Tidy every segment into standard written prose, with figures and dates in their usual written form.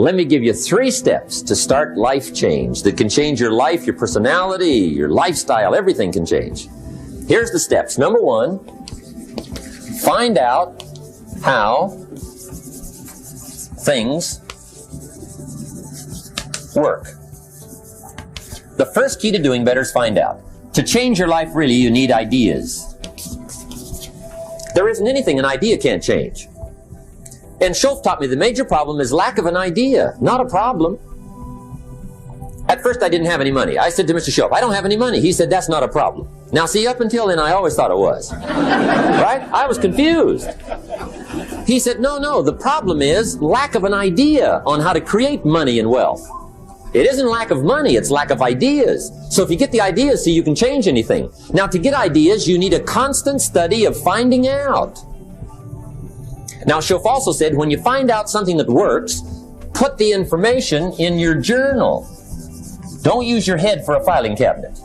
Let me give you 3 steps to start life change that can change your life, your personality, your lifestyle, everything can change. Here's the steps. Number 1, find out how things work. The first key to doing better is find out. To change your life, really, you need ideas. There isn't anything an idea can't change. And Schultz taught me the major problem is lack of an idea, not a problem. At first, I didn't have any money. I said to Mr. Schultz, I don't have any money. He said, that's not a problem. Now, see, up until then, I always thought it was. Right? I was confused. He said, no, the problem is lack of an idea on how to create money and wealth. It isn't lack of money, it's lack of ideas. So if you get the ideas, see, you can change anything. Now, to get ideas, you need a constant study of finding out. Now, Schultz also said, when you find out something that works, put the information in your journal. Don't use your head for a filing cabinet.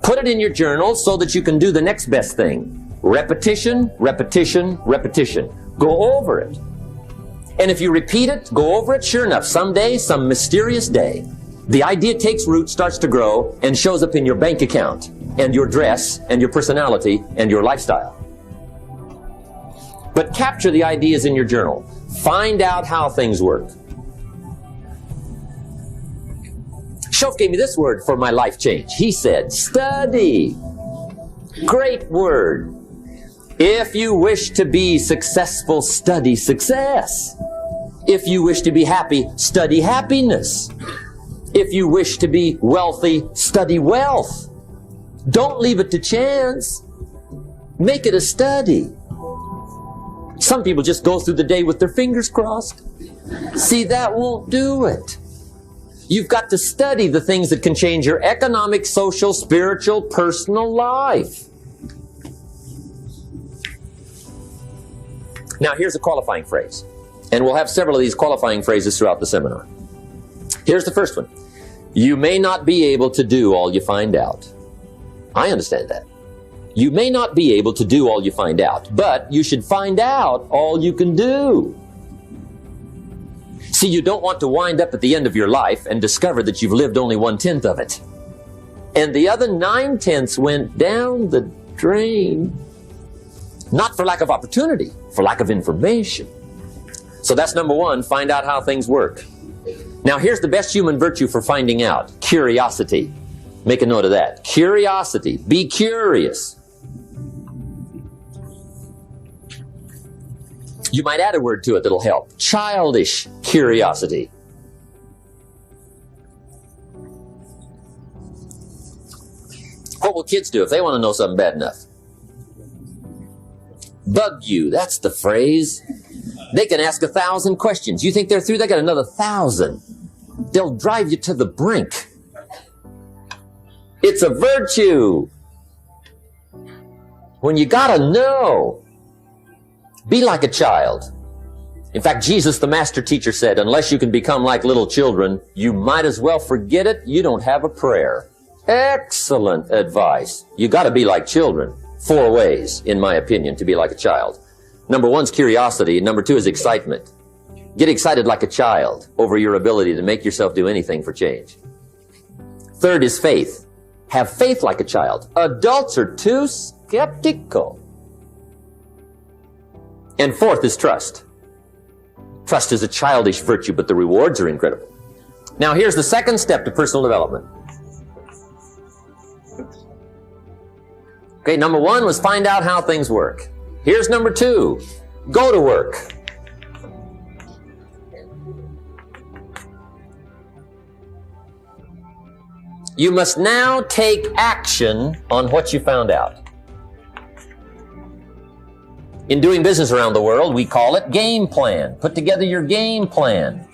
Put it in your journal so that you can do the next best thing. Repetition, repetition, repetition. Go over it. And if you repeat it, go over it, sure enough, someday, some mysterious day, the idea takes root, starts to grow, and shows up in your bank account, and your dress, and your personality, and your lifestyle. But capture the ideas in your journal. Find out how things work. Schultz gave me this word for my life change. He said, study. Great word. If you wish to be successful, study success. If you wish to be happy, study happiness. If you wish to be wealthy, study wealth. Don't leave it to chance. Make it a study. Some people just go through the day with their fingers crossed. See, that won't do it. You've got to study the things that can change your economic, social, spiritual, personal life. Now, here's a qualifying phrase. And we'll have several of these qualifying phrases throughout the seminar. Here's the first one. You may not be able to do all you find out. I understand that. You may not be able to do all you find out, but you should find out all you can do. See, you don't want to wind up at the end of your life and discover that you've lived only 1/10 of it. And the other 9/10 went down the drain. Not for lack of opportunity, for lack of information. So that's number 1, find out how things work. Now here's the best human virtue for finding out. Curiosity. Make a note of that. Curiosity. Be curious. You might add a word to it that'll help. Childish curiosity. What will kids do if they want to know something bad enough? Bug you. That's the phrase. They can ask 1,000 questions. You think they're through? They got another 1,000. They'll drive you to the brink. It's a virtue. When you gotta know, be like a child. In fact, Jesus, the master teacher, said, unless you can become like little children, you might as well forget it. You don't have a prayer. Excellent advice. You gotta be like children. 4 ways, in my opinion, to be like a child. Number 1 is curiosity. Number 2 is excitement. Get excited like a child over your ability to make yourself do anything for change. 3rd is faith. Have faith like a child. Adults are too skeptical. And 4th is trust. Trust is a childish virtue, but the rewards are incredible. Now here's the 2nd step to personal development. Okay, number 1 was find out how things work. Here's number 2. Go to work. You must now take action on what you found out. In doing business around the world, we call it game plan. Put together your game plan.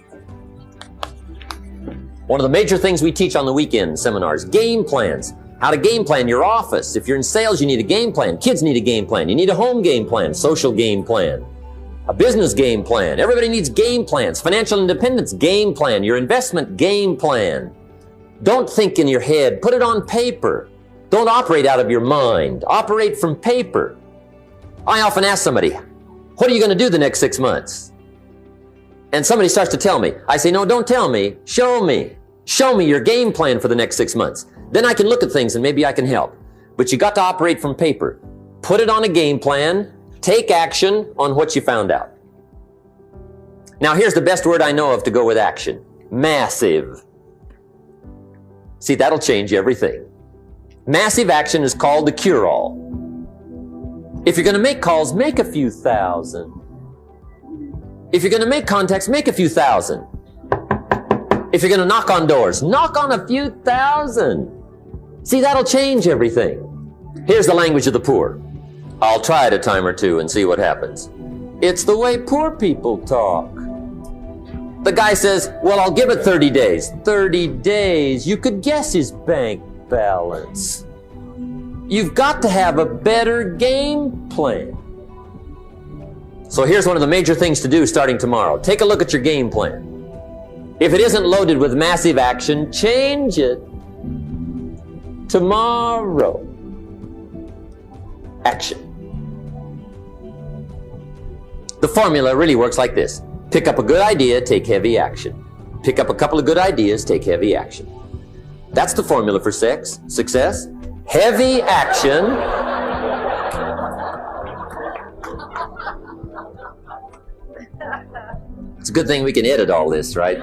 One of the major things we teach on the weekend seminars, game plans. How to game plan your office. If you're in sales, you need a game plan. Kids need a game plan. You need a home game plan, social game plan, a business game plan. Everybody needs game plans. Financial independence, game plan. Your investment, game plan. Don't think in your head. Put it on paper. Don't operate out of your mind. Operate from paper. I often ask somebody, what are you going to do the next 6 months? And somebody starts to tell me. I say, no, don't tell me. Show me. Show me your game plan for the next 6 months. Then I can look at things and maybe I can help. But you got to operate from paper. Put it on a game plan. Take action on what you found out. Now here's the best word I know of to go with action. Massive. See, that'll change everything. Massive action is called the cure-all. If you're going to make calls, make a few thousand. If you're going to make contacts, make a few thousand. If you're going to knock on doors, knock on a few thousand. See, that'll change everything. Here's the language of the poor. I'll try it a time or two and see what happens. It's the way poor people talk. The guy says, well, I'll give it 30 days. 30 days. You could guess his bank balance. You've got to have a better game plan. So here's one of the major things to do starting tomorrow. Take a look at your game plan. If it isn't loaded with massive action, change it. Tomorrow. Action. The formula really works like this. Pick up a good idea, take heavy action. Pick up a couple of good ideas, take heavy action. That's the formula for success. Heavy action. It's a good thing we can edit all this, right?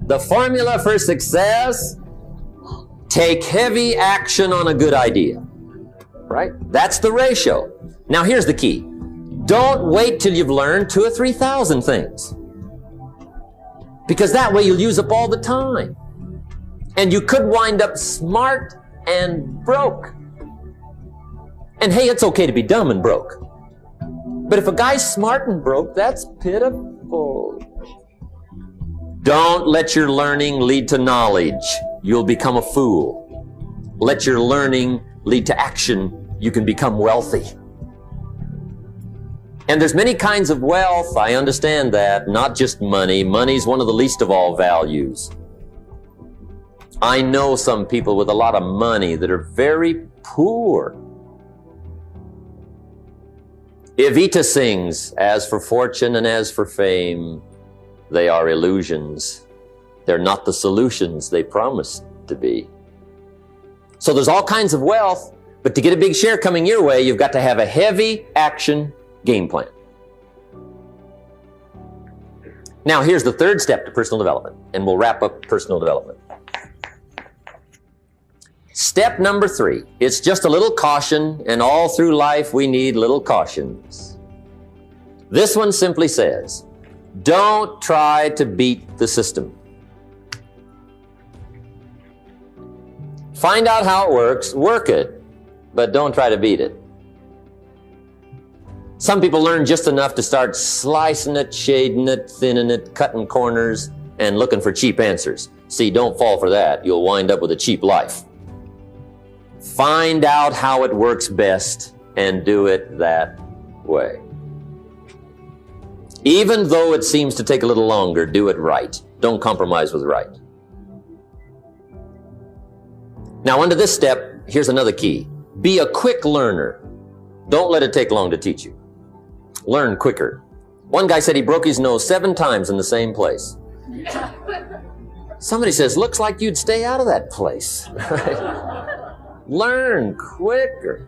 The formula for success, take heavy action on a good idea, right? That's the ratio. Now here's the key. Don't wait till you've learned 2,000 or 3,000 things. Because that way you'll use up all the time. And you could wind up smart and broke. And hey, it's okay to be dumb and broke. But if a guy's smart and broke, that's pitiful. Don't let your learning lead to knowledge. You'll become a fool. Let your learning lead to action. You can become wealthy. And there's many kinds of wealth. I understand that. Not just money. Money's one of the least of all values. I know some people with a lot of money that are very poor. Evita sings, as for fortune and as for fame, they are illusions. They're not the solutions they promised to be. So there's all kinds of wealth, but to get a big share coming your way, you've got to have a heavy action game plan. Now here's the third step to personal development, and we'll wrap up personal development. Step number 3, it's just a little caution, and all through life we need little cautions. This one simply says, don't try to beat the system. Find out how it works, work it, but don't try to beat it. Some people learn just enough to start slicing it, shading it, thinning it, cutting corners, and looking for cheap answers. See, don't fall for that. You'll wind up with a cheap life. Find out how it works best and do it that way. Even though it seems to take a little longer, do it right. Don't compromise with right. Now, under this step, here's another key. Be a quick learner. Don't let it take long to teach you. Learn quicker. One guy said he broke his nose 7 times in the same place. Somebody says, looks like you'd stay out of that place. Learn quicker.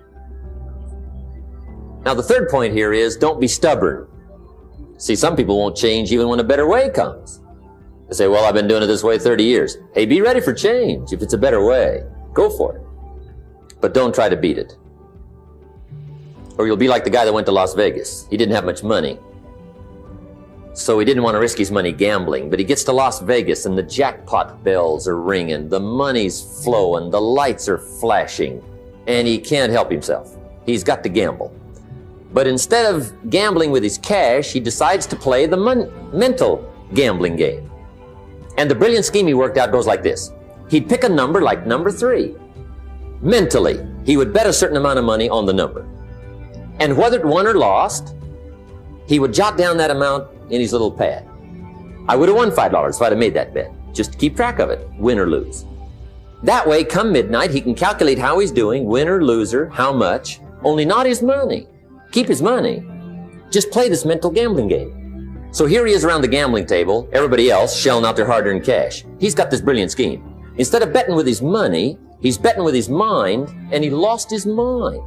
Now, the third point here is don't be stubborn. See, some people won't change even when a better way comes. They say, well, I've been doing it this way 30 years. Hey, be ready for change. If it's a better way, go for it. But don't try to beat it. Or you'll be like the guy that went to Las Vegas. He didn't have much money. So he didn't want to risk his money gambling, but he gets to Las Vegas and the jackpot bells are ringing, the money's flowing, the lights are flashing, and he can't help himself. He's got to gamble. But instead of gambling with his cash, he decides to play the mental gambling game. And the brilliant scheme he worked out goes like this. He'd pick a number like number 3. Mentally, he would bet a certain amount of money on the number. And whether it won or lost, he would jot down that amount in his little pad. I would have won $5 if I'd have made that bet. Just to keep track of it, win or lose. That way, come midnight, he can calculate how he's doing, winner, loser, how much, only not his money. Keep his money, Just play this mental gambling game. So here he is around the gambling table, everybody else shelling out their hard-earned cash. He's got this brilliant scheme. Instead of betting with his money, he's betting with his mind, and he lost his mind.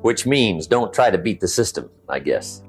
Which means don't try to beat the system, I guess.